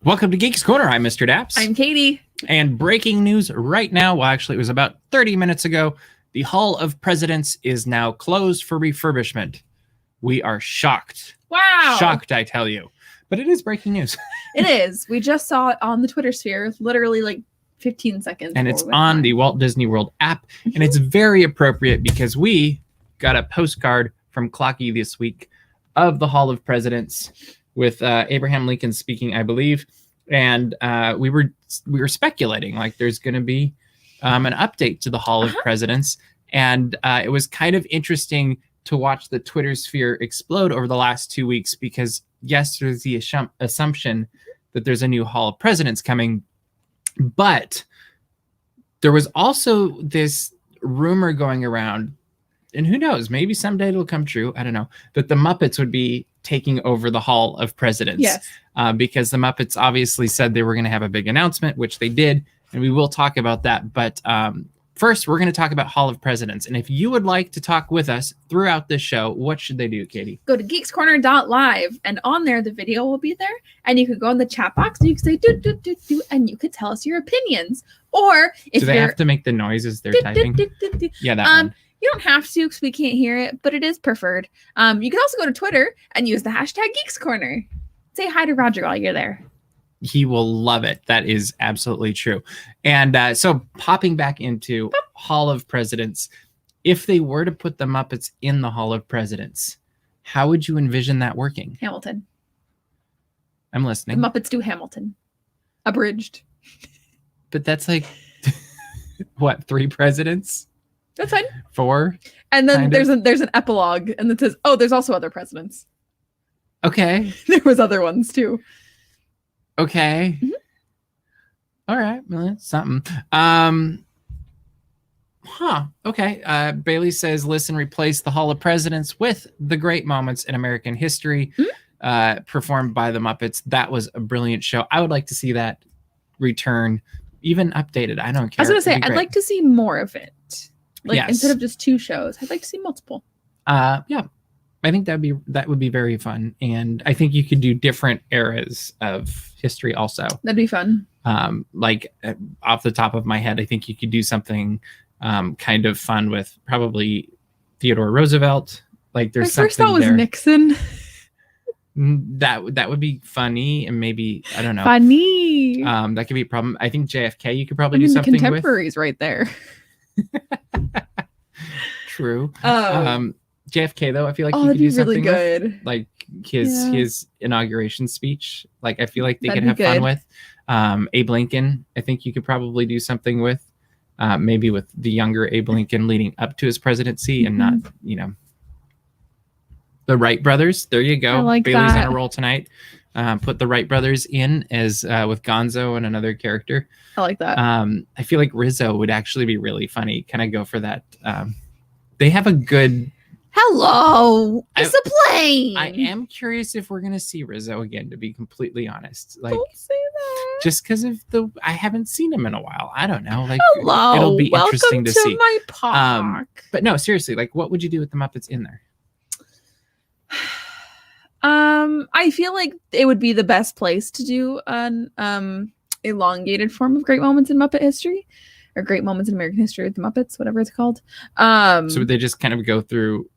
Welcome to Geeks Corner. I'm Mr. Daps. I'm Katie. And breaking news right now, well, actually, it was about 30 minutes ago. The Hall of Presidents is now closed for refurbishment. We are shocked. Wow. Shocked, I tell you. But it is breaking news. It is. We just saw it on the Twitter sphere, literally like 15 seconds. And it's on the Walt Disney World app. And it's very appropriate because we got a postcard from Clocky this week of the Hall of Presidents with Abraham Lincoln speaking, I believe. And we were speculating like there's going to be an update to the Hall of Presidents. And it was kind of interesting to watch the Twitter sphere explode over the last 2 weeks because, yes, there's the assumption that there's a new Hall of Presidents coming. But there was also this rumor going around, and who knows, maybe someday it'll come true. I don't know, that the Muppets would be taking over the Hall of Presidents. Yes. Because the Muppets obviously said they were going to have a big announcement, which they did. And we will talk about that. But first, we're going to talk about Hall of Presidents. And if you would like to talk with us throughout this show, what should they do, Katie? Go to geekscorner.live, and on there, the video will be there. And you could go in the chat box and you can say, do, and you could tell us your opinions. Or if do they have to make the noises they're typing? Yeah, that one. You don't have to because we can't hear it, but it is preferred. You can also go to Twitter and use the hashtag Geeks Corner. Say hi to Roger while you're there. He will love it. That is absolutely true. And so popping back into Hall of Presidents, if they were to put the Muppets in the Hall of Presidents, how would you envision that working? Hamilton. I'm listening. The Muppets do Hamilton. Abridged. But that's like, what, 3 presidents? That's fine. 4? And then there's an epilogue, and it says, oh, there's also other presidents. Okay. There was other ones, too. Okay. Mm-hmm. All right. Well, that's something. Okay. Bailey says, listen, replace the Hall of Presidents with the great moments in American history performed by the Muppets. That was a brilliant show. I would like to see that return, even updated. I don't care. I was going to say, I'd like to see more of it. Like, yes. Instead of just 2 shows, I'd like to see multiple. Yeah. I think that would be very fun. And I think you could do different eras of history also. That'd be fun. Off the top of my head, I think you could do something kind of fun with probably Theodore Roosevelt. Like there's something. First thought was Nixon. That would be funny, and maybe I don't know. Funny. That could be a problem. I think JFK you could probably do something contemporaries with. Right there. True. JFK though, I feel like he could do something really good. With, like his inauguration speech. Like I feel like they could have fun with. Abe Lincoln, I think you could probably do something with. Maybe with the younger Abe Lincoln leading up to his presidency, and not the Wright brothers. There you go. I like Bailey's that. on a roll tonight. Put the Wright brothers in as with Gonzo and another character. I like that. I feel like Rizzo would actually be really funny. Kind of go for that. They have a good. Hello, it's a plane. I am curious if we're gonna see Rizzo again. To be completely honest, like don't say that. Just because of I haven't seen him in a while. I don't know. Like hello, it'll be interesting to see. My park. But no, seriously, like what would you do with the Muppets in there? I feel like it would be the best place to do an elongated form of Great Moments in Muppet History, or Great Moments in American History with the Muppets, whatever it's called. So would they just kind of go through?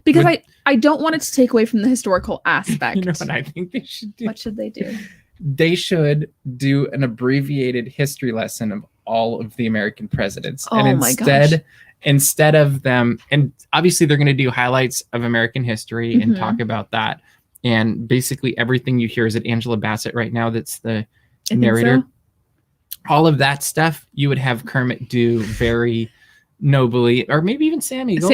Because I don't want it to take away from the historical aspect. You know what I think they should do? What should they do? They should do an abbreviated history lesson of all of the American presidents. Oh, and my gosh. Instead of them, and obviously they're going to do highlights of American history and talk about that. And basically everything you hear is it Angela Bassett right now that's the narrator. So. All of that stuff you would have Kermit do very nobly, or maybe even Sam Eagle.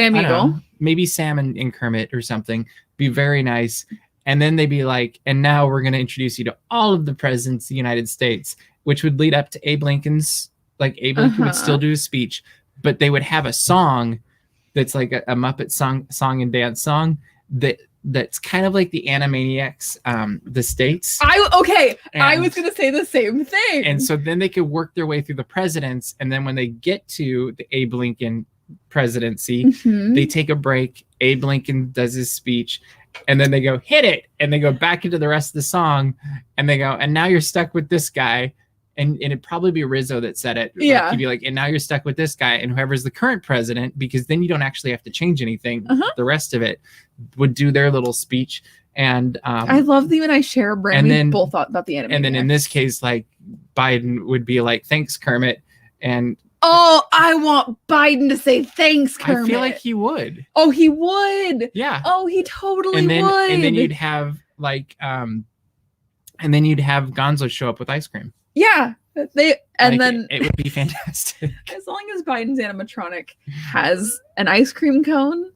Maybe Sam and Kermit or something. Be very nice. And then they'd be like, and now we're going to introduce you to all of the presidents of the United States, which would lead up to Abe Lincoln's, like Abe Lincoln would still do a speech, but they would have a song that's like a Muppet song and dance song that's kind of like the Animaniacs, the States. I was going to say the same thing. And so then they could work their way through the presidents. And then when they get to the Abe Lincoln presidency, they take a break. Abe Lincoln does his speech. and then they go, hit it. And they go back into the rest of the song and they go, and now you're stuck with this guy. And it'd probably be Rizzo that said it. Yeah. Like, he'd be like, and now you're stuck with this guy and whoever's the current president, because then you don't actually have to change anything. The rest of it would do their little speech. And I love that you and I share a brain. We both thought about the anime. And then in this case, like Biden would be like, thanks, Kermit. And I want Biden to say thanks, Kermit. I feel like he would. Oh, he would. Yeah. Oh, he totally would. And then you'd have like and then you'd have Gonzo show up with ice cream. Yeah. Then it would be fantastic. As long as Biden's animatronic has an ice cream cone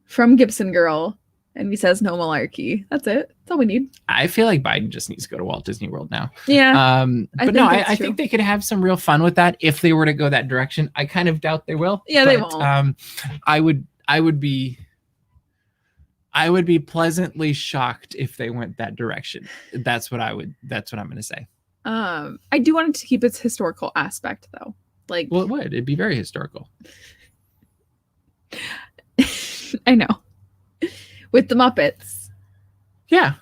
from Gibson Girl and he says no malarkey. That's it. That's all we need. I feel like Biden just needs to go to Walt Disney World now. Yeah. But I think they could have some real fun with that if they were to go that direction. I kind of doubt they will. Yeah, they won't. I would be pleasantly shocked if they went that direction. That's what I'm going to say. I do want it to keep its historical aspect though. Like, well, it would. It'd be very historical. I know. With the Muppets. Yeah.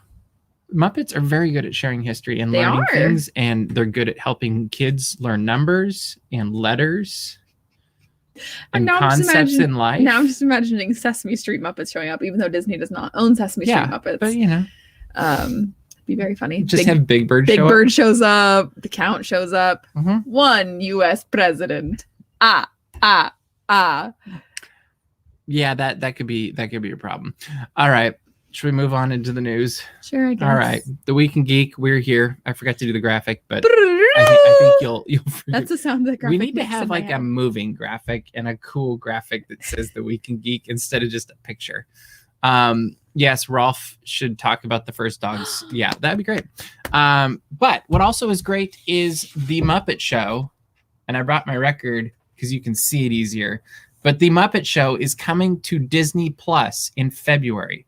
Muppets are very good at sharing history and learning things, and they're good at helping kids learn numbers and letters and concepts in life. Now I'm just imagining Sesame Street Muppets showing up, even though Disney does not own Sesame Street Muppets. But be very funny. Have Big Bird Big Bird shows up. The Count shows up. One U.S. president. Yeah, that could be a problem. All right. Should we move on into the news? Sure, I guess. All right. The Week in Geek, we're here. I forgot to do the graphic, but I think you'll That's the sound that graphic. We need to have like a moving graphic and a cool graphic that says The Week in Geek instead of just a picture. Yes, Rolf should talk about the first dogs. Yeah, that'd be great. But what also is great is the Muppet Show. And I brought my record because you can see it easier. But the Muppet Show is coming to Disney Plus in February,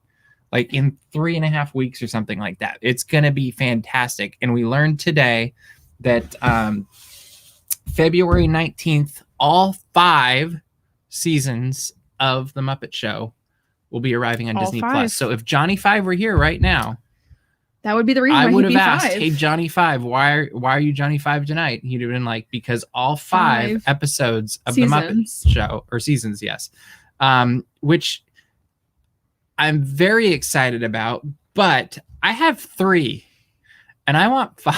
like in 3.5 weeks or something like that. It's going to be fantastic. And we learned today that February 19th, all 5 seasons of the Muppet Show will be arriving on Disney Plus. So if Johnny 5 were here right now, that would be the reason I why would he'd have be asked, 5. hey, Johnny 5, why are you Johnny 5 tonight? He'd have been like, because all 5 episodes of the Muppet Show, or seasons, yes, which I'm very excited about, but I have 3 and I want 5.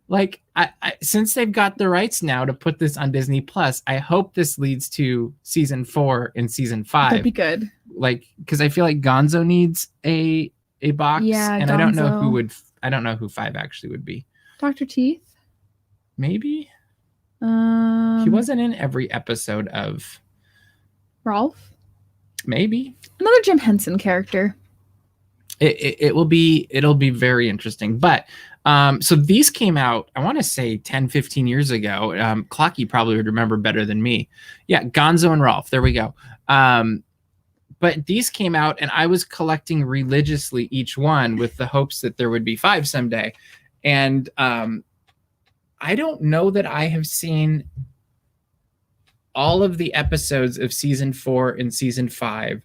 Like, I since they've got the rights now to put this on Disney Plus, I hope this leads to season 4 and season 5. That'd be good. Like, because I feel like Gonzo needs a box, and Gonzo. I don't know who 5 actually would be. Dr. Teeth, maybe. He wasn't in every episode of Rolf. Maybe another Jim Henson character. It'll be very interesting. But so these came out, I want to say 10-15 years ago. Clocky probably would remember better than me. Yeah, Gonzo and Rolf. There we go. But these came out and I was collecting religiously each one with the hopes that there would be 5 someday. And I don't know that I have seen all of the episodes of season 4 and season 5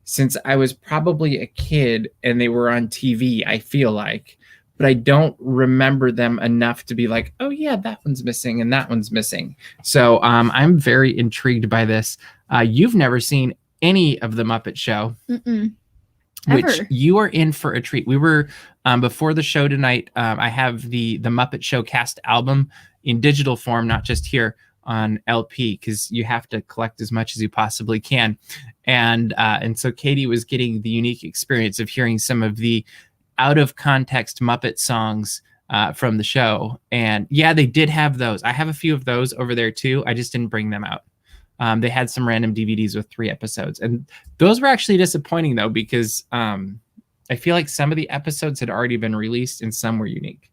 since I was probably a kid and they were on TV, I feel like. But I don't remember them enough to be like, oh yeah, that one's missing and that one's missing. So I'm very intrigued by this. You've never seen any of the Muppet Show, which you are in for a treat. We were before the show tonight. I have the Muppet Show cast album in digital form, not just here on LP, because you have to collect as much as you possibly can. And so Katie was getting the unique experience of hearing some of the out of context Muppet songs from the show. And yeah, they did have those. I have a few of those over there too. I just didn't bring them out. They had some random DVDs with 3 episodes, and those were actually disappointing though, because I feel like some of the episodes had already been released and some were unique.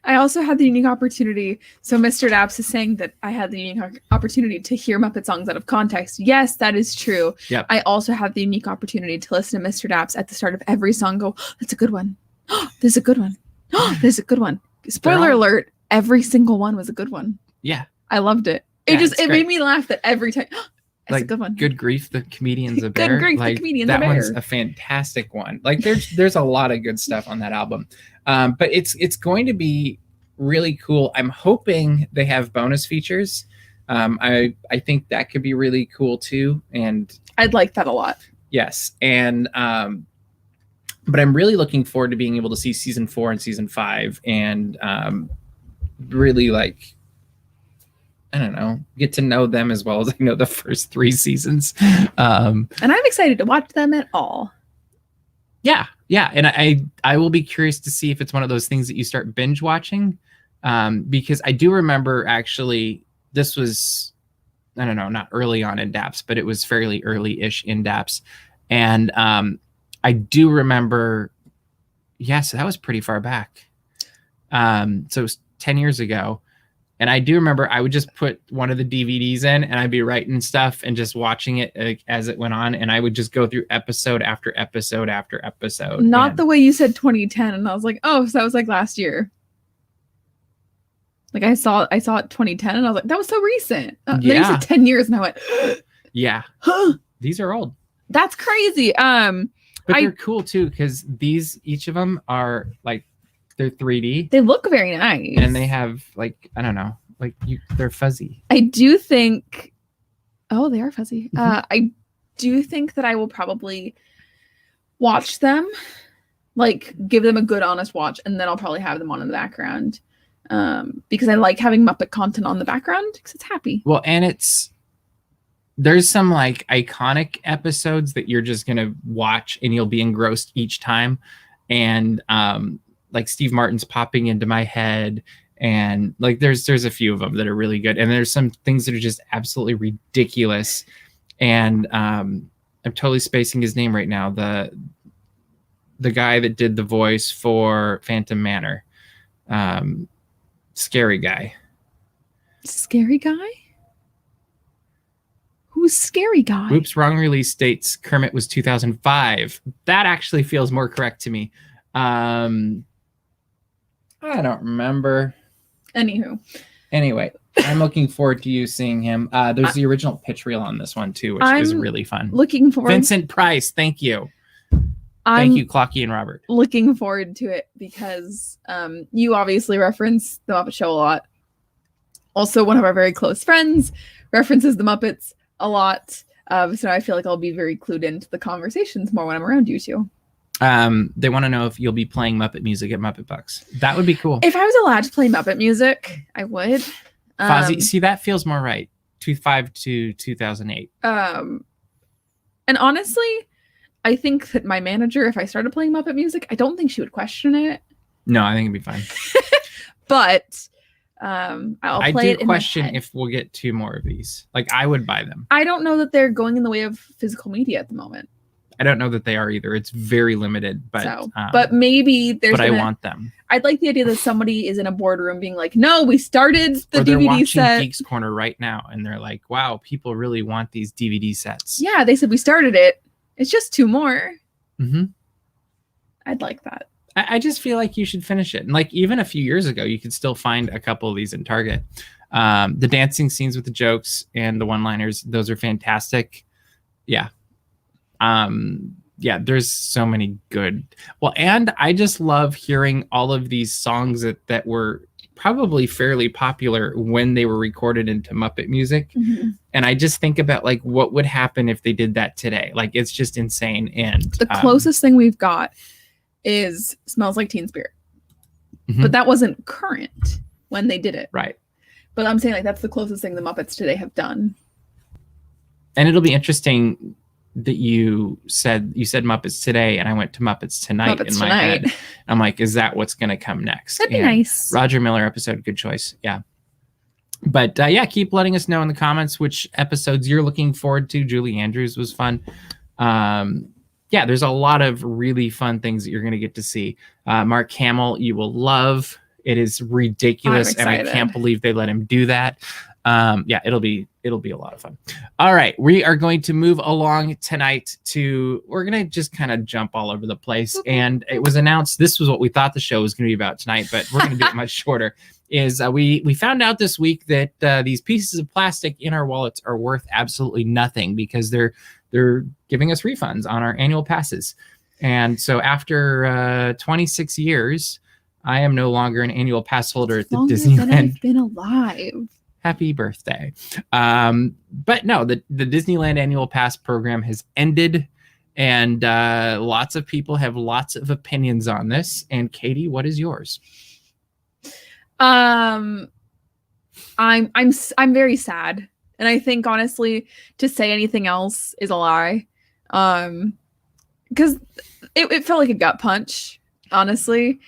I also had the unique opportunity. So Mr. Daps is saying that I had the unique opportunity to hear Muppet songs out of context. Yes, that is true. Yep. I also had the unique opportunity to listen to Mr. Daps at the start of every song go, that's a good one. This is a good one. This is a good one. Spoiler alert, every single one was a good one. Yeah. I loved it. It made me laugh that every time. That's a good one. Good Grief, the Comedian's a Bear. Good Grief, like, the Comedian's that a Bear. one's a fantastic one. Like there's a lot of good stuff on that album. But it's going to be really cool. I'm hoping they have bonus features. I think that could be really cool too. And I'd like that a lot. Yes. And but I'm really looking forward to being able to see season 4 and season 5 and really like, I don't know, get to know them as well as I know the first 3 seasons. And I'm excited to watch them at all. Yeah. And I will be curious to see if it's one of those things that you start binge watching. Because I do remember actually this was, I don't know, not early on in DAPS, but it was fairly early-ish in DAPS. And I do remember, so that was pretty far back. So it was 10 years ago. And I do remember I would just put one of the DVDs in and I'd be writing stuff and just watching it as it went on. And I would just go through episode after episode after episode. Not the way you said 2010. And I was like, oh, so that was like last year. Like I saw it 2010 and I was like, that was so recent. Then you said 10 years and I went, yeah, huh. These are old. That's crazy. But they're cool too because each of them are like, they're 3D. They look very nice. And they have like, I don't know, like they're fuzzy. I do think, they are fuzzy. I do think that I will probably watch them, like give them a good honest watch, and then I'll probably have them on in the background. Because I like having Muppet content on the background because it's happy. Well, and there's some like iconic episodes that you're just going to watch and you'll be engrossed each time. And, like Steve Martin's popping into my head, and like there's a few of them that are really good, and there's some things that are just absolutely ridiculous. And I'm totally spacing his name right now. The guy that did the voice for Phantom Manor, scary guy. Scary guy? Who's scary guy? Oops, wrong release dates. Kermit was 2005. That actually feels more correct to me. I don't remember. Anyway, I'm looking forward to you seeing him. There's the original pitch reel on this one too, which is really fun. Looking forward. Vincent Price, thank you. Thank you, Clocky and Robert. Looking forward to it because you obviously reference the Muppet Show a lot. Also, one of our very close friends references the Muppets a lot. So I feel like I'll be very clued into the conversations more when I'm around you two. They want to know if you'll be playing Muppet music at Muppet Box. That would be cool. If I was allowed to play Muppet music, I would. Fozzie, see, that feels more right. 2005 to 2008. And honestly, I think that my manager, if I started playing Muppet music, I don't think she would question it. No, I think it'd be fine. But I'll play it in question my head. if we'll get 2 more of these. Like, I would buy them. I don't know that they're going in the way of physical media at the moment. I don't know that they are either. It's very limited, but but maybe there's. But I want them. I'd like the idea that somebody is in a boardroom being like, "No, we started the or they're DVD watching set." Geeks Corner right now, and they're like, "Wow, people really want these DVD sets." Yeah, they said we started it. It's just 2 more. Mm-hmm. I'd like that. I just feel like you should finish it. And like even a few years ago, you could still find a couple of these in Target. The dancing scenes with the jokes and the one-liners, those are fantastic. Yeah. Yeah, there's so many good. Well, and I just love hearing all of these songs that were probably fairly popular when they were recorded into Muppet music. Mm-hmm. And I just think about like what would happen if they did that today. Like it's just insane. And the closest thing we've got is Smells Like Teen Spirit. Mm-hmm. But that wasn't current when they did it. Right. But I'm saying like that's the closest thing the Muppets today have done. And it'll be interesting that you said Muppets today, and I went to Muppets Tonight in my head. I'm like, is that what's going to come next? That'd be nice. Roger Miller episode, good choice. Yeah. But yeah, keep letting us know in the comments which episodes you're looking forward to. Julie Andrews was fun. Yeah, there's a lot of really fun things that you're going to get to see. Mark Hamill, you will love. It is ridiculous, and I can't believe they let him do that. Yeah, it'll be a lot of fun. All right, we are going to move along tonight we're going to just kind of jump all over the place. And it was announced, this was what we thought the show was going to be about tonight, but we're going to do it much shorter. We found out this week that these pieces of plastic in our wallets are worth absolutely nothing because they're giving us refunds on our annual passes. And so after 26 years, I am no longer an annual pass holder at the Disneyland. Than I've been alive. Happy birthday. But no, the Disneyland Annual Pass program has ended, and lots of people have lots of opinions on this. And Katie, what is yours? I'm very sad, and I think honestly to say anything else is a lie. Because it felt like a gut punch, honestly.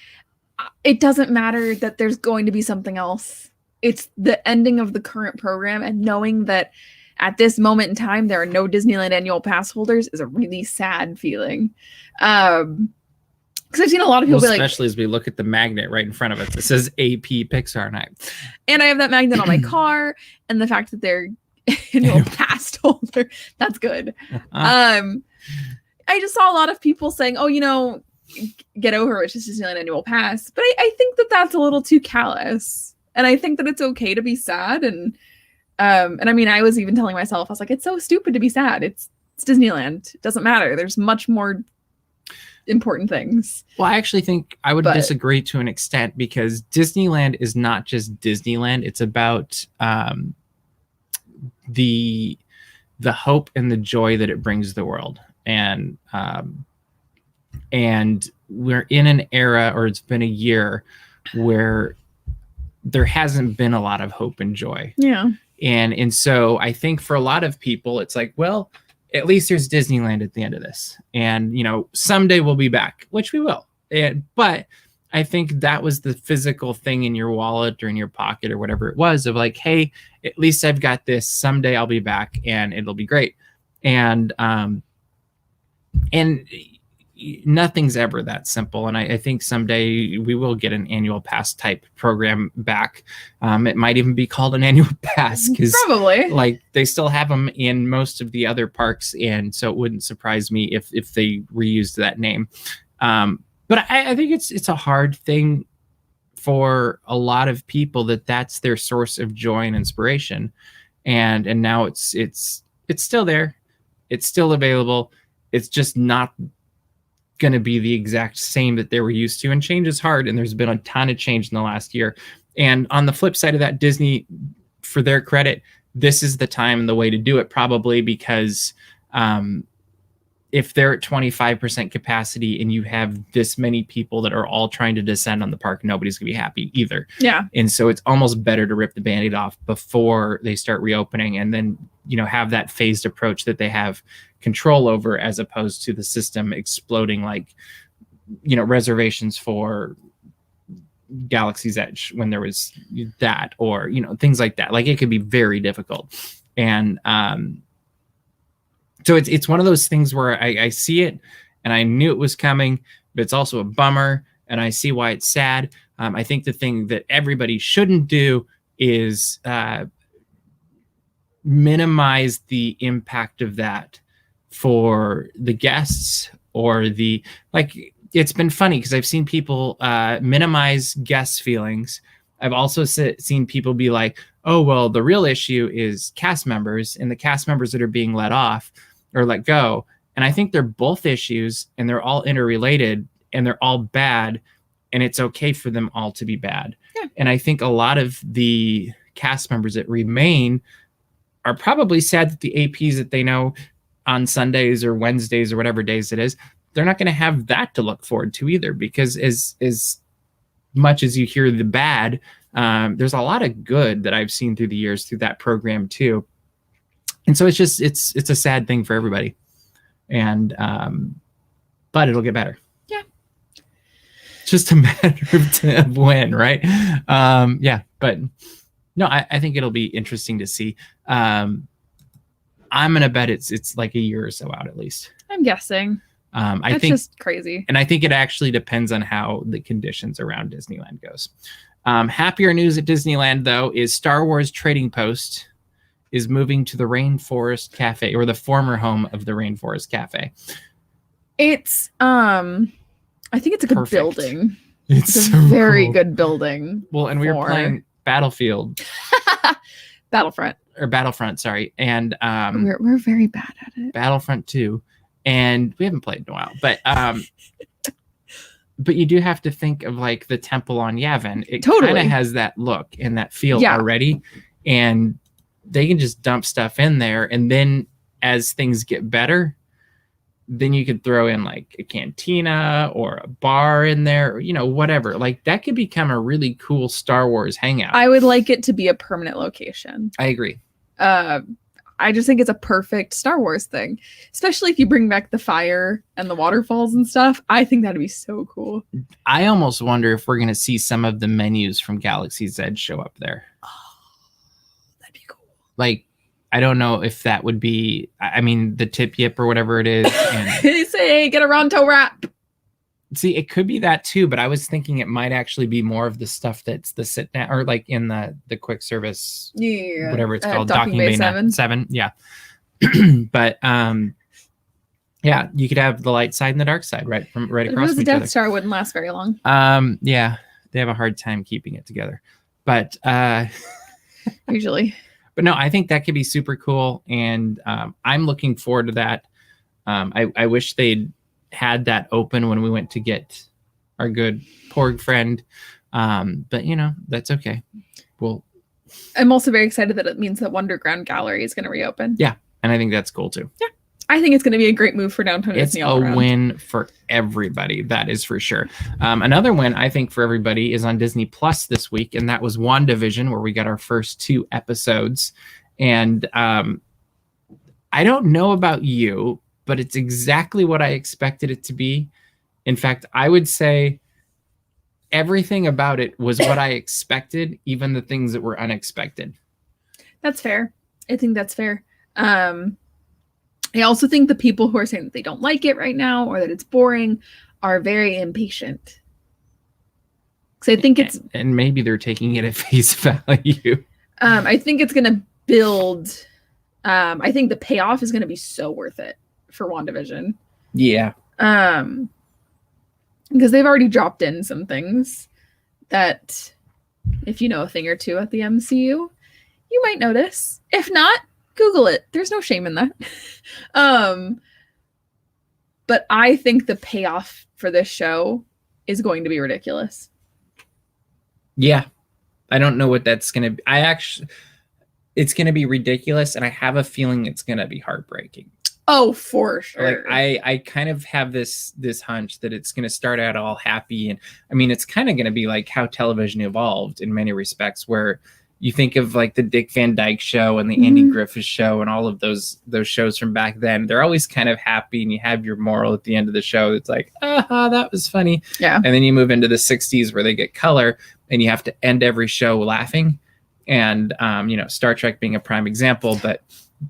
It doesn't matter that there's going to be something else. It's the ending of the current program, and knowing that at this moment in time there are no Disneyland Annual Pass holders is a really sad feeling. Because I've seen a lot of people be like, especially as we look at the magnet right in front of us, it says AP Pixar Night, and I have that magnet on my car, and the fact that they're annual pass holder, that's good. I just saw a lot of people saying, "Oh, get over it, it's just Disneyland Annual Pass," but I think that that's a little too callous. And I think that it's okay to be sad. And I mean, I was even telling myself, I was like, it's so stupid to be sad. It's Disneyland. It doesn't matter. There's much more important things. Well, I actually think I would disagree to an extent, because Disneyland is not just Disneyland. It's about the hope and the joy that it brings the world. And we're in an era, or it's been a year, where there hasn't been a lot of hope and joy. Yeah. And so I think for a lot of people, it's like, well, at least there's Disneyland at the end of this. And, someday we'll be back, which we will. But I think that was the physical thing in your wallet or in your pocket or whatever it was, of like, hey, at least I've got this. Someday I'll be back and it'll be great. And nothing's ever that simple. And I think someday we will get an annual pass type program back. It might even be called an annual pass, because probably, like, they still have them in most of the other parks. And so it wouldn't surprise me if they reused that name. But I think it's a hard thing for a lot of people that's their source of joy and inspiration. And now it's still there. It's still available. It's just not going to be the exact same that they were used to. And change is hard. And there's been a ton of change in the last year. And on the flip side of that, Disney, for their credit, this is the time and the way to do it, probably, because if they're at 25% capacity and you have this many people that are all trying to descend on the park, nobody's gonna be happy either. Yeah. And so it's almost better to rip the Band-Aid off before they start reopening, and then, have that phased approach that they have control over, as opposed to the system exploding, like, reservations for Galaxy's Edge when there was that, or, things like that. Like, it could be very difficult. And, so it's one of those things where I see it and I knew it was coming, but it's also a bummer, and I see why it's sad. I think the thing that everybody shouldn't do is minimize the impact of that for the guests, or it's been funny because I've seen people minimize guests' feelings. I've also seen people be like, oh, well, the real issue is cast members, and the cast members that are being let off or let go. And I think they're both issues, and they're all interrelated, and they're all bad, and it's okay for them all to be bad. Yeah. And I think a lot of the cast members that remain are probably sad that the APs that they know on Sundays or Wednesdays or whatever days it is, they're not going to have that to look forward to either, because as much as you hear the bad, there's a lot of good that I've seen through the years through that program too. And so it's a sad thing for everybody. And, but it'll get better. Yeah. It's just a matter of when, right? Yeah, but no, I think it'll be interesting to see. I'm going to bet it's like a year or so out, at least. I'm guessing. I think just crazy. And I think it actually depends on how the conditions around Disneyland goes. Happier news at Disneyland, though, is Star Wars Trading Post is moving to the Rainforest Cafe, or the former home of the Rainforest Cafe. It's I think it's a good Perfect. building. It's a so very cool. good building. Well, and we were playing Battlefront, sorry, and we're very bad at it. Battlefront 2, and we haven't played in a while, but you do have to think of like the temple on Yavin. It kind of has that look and that feel already, and they can just dump stuff in there, and then as things get better, then you could throw in like a cantina or a bar in there, or, you know, whatever. Like that could become a really cool Star Wars hangout. I would like it to be a permanent location. I agree. I just think it's a perfect Star Wars thing, especially if you bring back the fire and the waterfalls and stuff. I think that'd be so cool. I almost wonder if we're going to see some of the menus from Galaxy's Edge show up there. Oh, that'd be cool. Like, I don't know if that would be, I mean, the tip yip or whatever it is. And they say, hey, get a Ronto wrap. See, it could be that too, but I was thinking it might actually be more of the stuff that's the sit down, or like in the quick service, whatever it's called, Docking Bay 7. Yeah. But yeah, you could have the light side and the dark side right across from each other. The Death Star wouldn't last very long. Yeah, they have a hard time keeping it together, but usually. But no, I think that could be super cool, and I'm looking forward to that. I wish they'd had that open when we went to get our good Porg friend, but you know, that's okay. Well, I'm also very excited that it means that Wonderground Gallery is going to reopen. Yeah, and I think that's cool too. Yeah, I think it's going to be a great move for downtown Disney. It's a win for everybody, that is for sure. Another win I think for everybody is on Disney Plus this week, and that was WandaVision, where we got our first 2 episodes. And I don't know about you, but it's exactly what I expected it to be. In fact, I would say everything about it was what I expected, even the things that were unexpected. That's fair. I think that's fair. I also think the people who are saying that they don't like it right now or that it's boring are very impatient. Because I think it's... And maybe they're taking it at face value. I think it's going to build... I think the payoff is going to be so worth it for WandaVision. Yeah. Because they've already dropped in some things that, if you know a thing or two at the MCU, you might notice. If not, Google it. There's no shame in that. But I think the payoff for this show is going to be ridiculous. Yeah. I don't know what that's going to be. It's going to be ridiculous, and I have a feeling it's going to be heartbreaking. Oh, for sure. Like I kind of have this hunch that it's going to start out all happy, and I mean, it's kind of going to be like how television evolved in many respects, where you think of like the Dick Van Dyke Show and the Andy Griffith Show and all of those shows from back then. They're always kind of happy, and you have your moral at the end of the show. It's like, that was funny. Yeah. And then you move into the 60s where they get color, and you have to end every show laughing. And you know, Star Trek being a prime example, but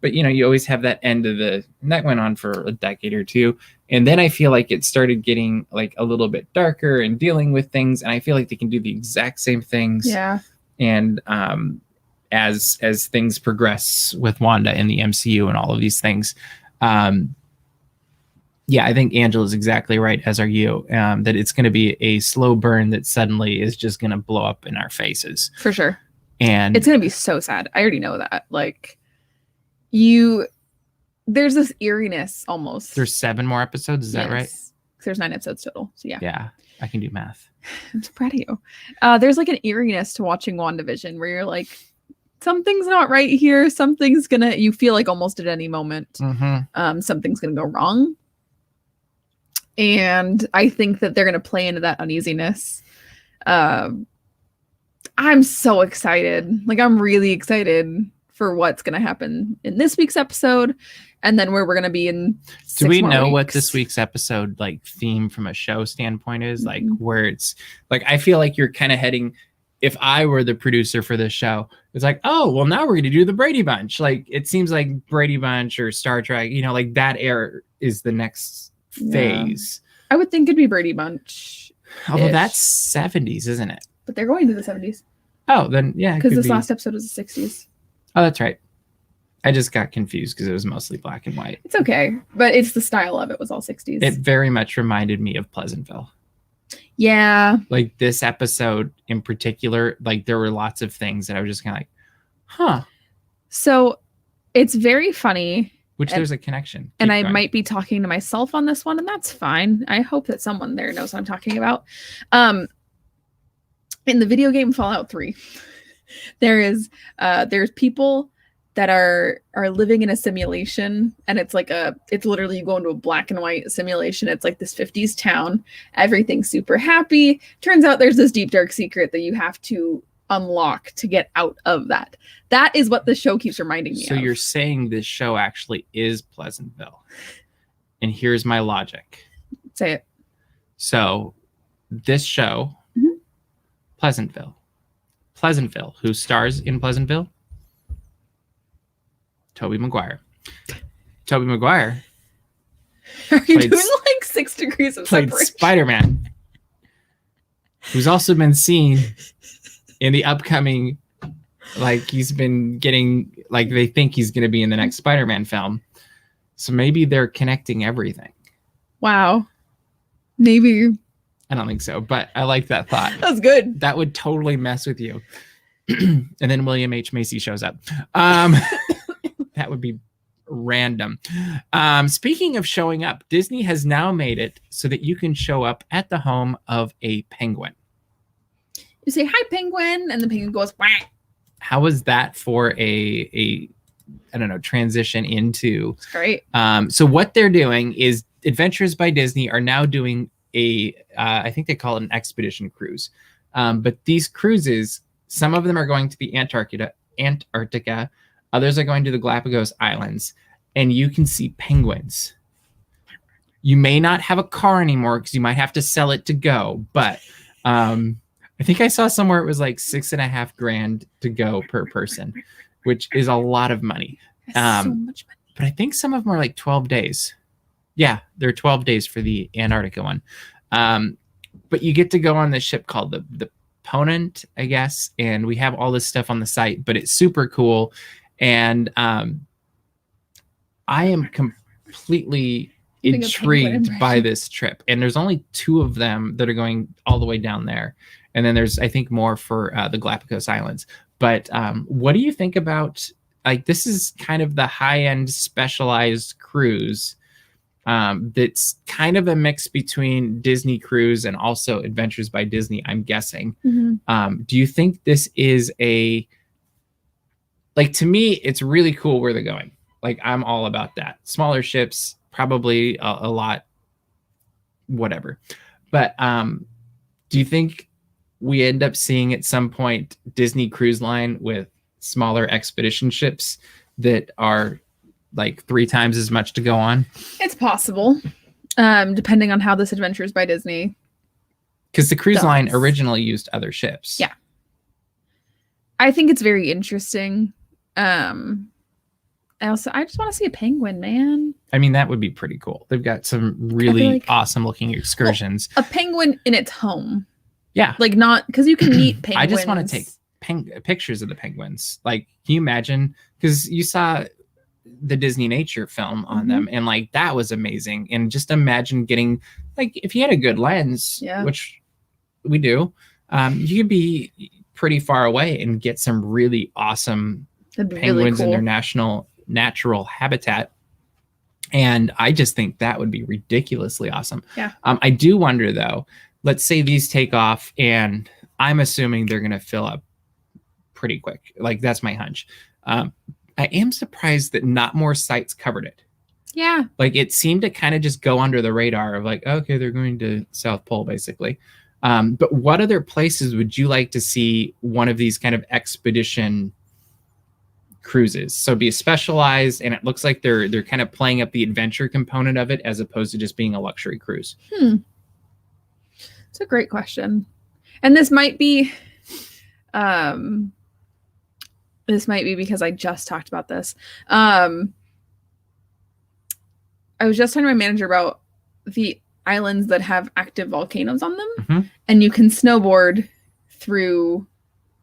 you know, you always have that end of and that went on for a decade or two. And then I feel like it started getting like a little bit darker and dealing with things. And I feel like they can do the exact same things. Yeah. And as things progress with Wanda in the MCU and all of these things, yeah, I think Angela's exactly right, as are you, that it's going to be a slow burn that suddenly is just going to blow up in our faces. For sure. And it's going to be so sad. I already know that. Like, there's this eeriness almost. There's 7 more episodes. Is that right? There's 9 episodes total. So yeah. Yeah. I can do math. I'm so proud of you. There's like an eeriness to watching WandaVision where you're like, something's not right here. Something's you feel like almost at any moment, something's going to go wrong. And I think that they're going to play into that uneasiness. I'm so excited. Like, I'm really excited for what's going to happen in this week's episode, and then where we're going to be in 6 Do we more know weeks. what this week's episode like theme from a show standpoint is? Like, where it's like, I feel like you're kind of heading, if I were the producer for this show, it's like, oh, well, now we're going to do the Brady Bunch. Like, it seems like Brady Bunch or Star Trek, you know, like that era is the next phase. I would think it'd be Brady Bunch. Although that's 70s, isn't it? but they're going to the 70s. Oh, then yeah. Because this last episode was the 60s. Oh, that's right. I just got confused because it was mostly black and white. It's okay, but it's the style of it was all 60s. It very much reminded me of Pleasantville. Yeah. Like this episode in particular, like there were lots of things that I was just kind of like, huh. So it's very funny. Which there's a connection. And I might be talking to myself on this one, and that's fine. I hope that someone there knows what I'm talking about. In the video game Fallout 3, there's people that are living in a simulation, and it's literally you go into a black and white simulation. It's like this 50s town. Everything's super happy. Turns out there's this deep dark secret that you have to unlock to get out of that. That is what the show keeps reminding me of. So you're saying this show actually is Pleasantville. And here's my logic. Say it. So this show, Pleasantville, who stars in Pleasantville? Tobey Maguire. Tobey Maguire. Are you doing like 6 degrees of played separation? Spider-Man, who's also been seen in the upcoming, like he's been getting, like they think he's going to be in the next Spider-Man film. So maybe they're connecting everything. Wow. Maybe. I don't think so, but I like that thought. That's good. That would totally mess with you. And then William H. Macy shows up. That would be random. Speaking of showing up, Disney has now made it so that you can show up at the home of a penguin. You say, "Hi, penguin," and the penguin goes, "Wah." How was that for a I don't know, transition into? It's great. So what they're doing is Adventures by Disney are now doing I think they call it an expedition cruise. But these cruises, some of them are going to the Antarctica, others are going to the Galapagos Islands, and you can see penguins. You may not have a car anymore because you might have to sell it to go, but I think I saw somewhere it was like $6,500 to go per person, which is a lot of money. That's so much money. But I think some of them are like 12 days. Yeah, they're 12 days for the Antarctica one. But you get to go on this ship called the Ponent, I guess, and we have all this stuff on the site, but it's super cool. And I am completely intrigued by this trip. And there's only 2 of them that are going all the way down there. And then there's, I think, more for the Galapagos Islands. But what do you think about, like, this is kind of the high-end specialized cruise that's kind of a mix between Disney Cruise and also Adventures by Disney, I'm guessing. Do you think this is like, to me, it's really cool where they're going. Like, I'm all about that. Smaller ships, probably a lot, whatever. But do you think we end up seeing at some point Disney Cruise Line with smaller expedition ships that are like 3 times as much to go on? It's possible, depending on how this Adventures by Disney. Because the cruise line originally used other ships. Yeah. I think it's very interesting. I just want to see a penguin, man. I mean, that would be pretty cool. They've got some really awesome looking excursions. Well, a penguin in its home. Yeah. Like, not because you can meet penguins. I just want to take pictures of the penguins. Like, can you imagine? Because you saw the Disney Nature film on them, and like that was amazing. And just imagine getting, like, if you had a good lens, which we do, you could be pretty far away and get some really awesome penguins really cool in their natural habitat. And I just think that would be ridiculously awesome. Yeah. I do wonder though, let's say these take off, and I'm assuming they're going to fill up pretty quick. Like, that's my hunch. I am surprised that not more sites covered it. Yeah. Like, it seemed to kind of just go under the radar of like, okay, they're going to South Pole basically. But what other places would you like to see one of these kind of expedition cruises? So be specialized, and it looks like they're kind of playing up the adventure component of it as opposed to just being a luxury cruise. It's a great question. And this might be because I just talked about this. I was just talking to my manager about the islands that have active volcanoes on them, and you can snowboard through,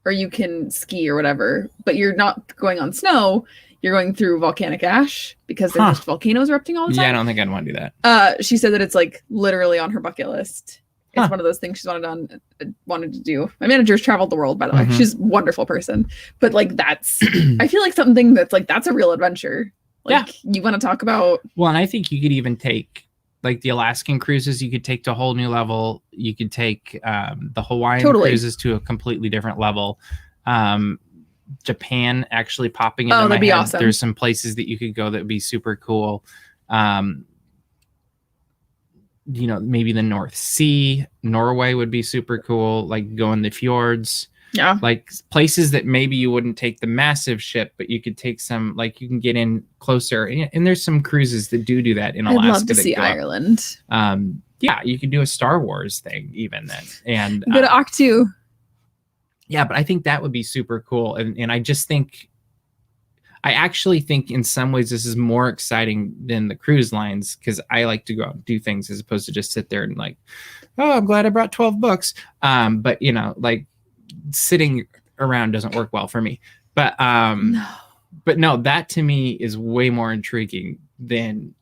or you can ski or whatever, but you're not going on snow. You're going through volcanic ash because there's just volcanoes erupting all the time. Yeah, I don't think I'd want to do that. She said that it's like literally on her bucket list. It's one of those things she's wanted to do. My manager's traveled the world, by the way. She's a wonderful person. But like that's I feel like something that's like that's a real adventure. Like you want to talk about. Well, and I think you could even take like the Alaskan cruises, you could take to a whole new level. You could take the Hawaiian cruises to a completely different level. Japan actually popping into my head. Awesome. There's some places that you could go that would be super cool. You know, maybe the North Sea, Norway would be super cool. Like going the fjords. Yeah. Like places that maybe you wouldn't take the massive ship, but you could take some, like you can get in closer. And there's some cruises that do that in Alaska. I'd love to see Ireland. Yeah, you could do a Star Wars thing even then. And go to Octu. Yeah, but I think that would be super cool. And I just think, I actually think in some ways this is more exciting than the cruise lines because I like to go out and do things as opposed to just sit there and like, oh, I'm glad I brought 12 books. But you know, like sitting around doesn't work well for me. But no, that to me is way more intriguing than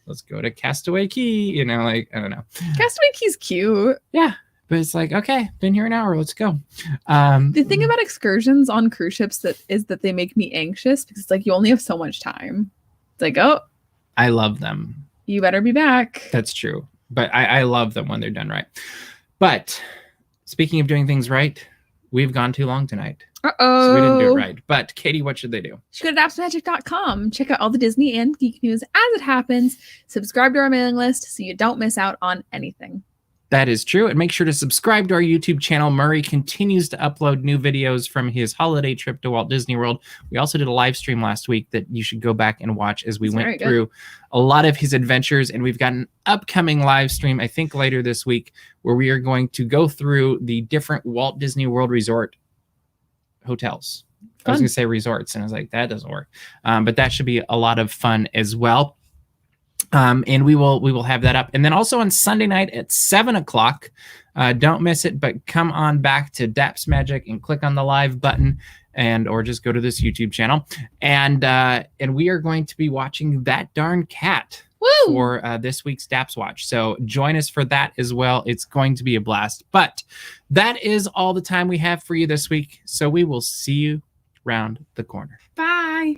let's go to Castaway Cay. You know, like I don't know. Castaway Cay's cute. Yeah. But it's like, okay, been here an hour. Let's go. The thing about excursions on cruise ships is that they make me anxious because it's like you only have so much time. It's like, oh, I love them. You better be back. That's true. But I love them when they're done right. But speaking of doing things right, we've gone too long tonight. Uh-oh. So we didn't do it right. But Katie, what should they do? Should go to dapsmagic.com. Check out all the Disney and geek news as it happens. Subscribe to our mailing list so you don't miss out on anything. That is true. And make sure to subscribe to our YouTube channel. Murray continues to upload new videos from his holiday trip to Walt Disney World. We also did a live stream last week that you should go back and watch as we went through a lot of his adventures. And we've got an upcoming live stream, I think later this week, where we are going to go through the different Walt Disney World Resort hotels. I was going to say resorts, and I was like, that doesn't work. But that should be a lot of fun as well. And we will have that up. And then also on Sunday night at 7:00, don't miss it, but come on back to Daps Magic and click on the live button or just go to this YouTube channel. And we are going to be watching That Darn Cat for this week's Daps Watch. So join us for that as well. It's going to be a blast. But that is all the time we have for you this week. So we will see you round the corner. Bye.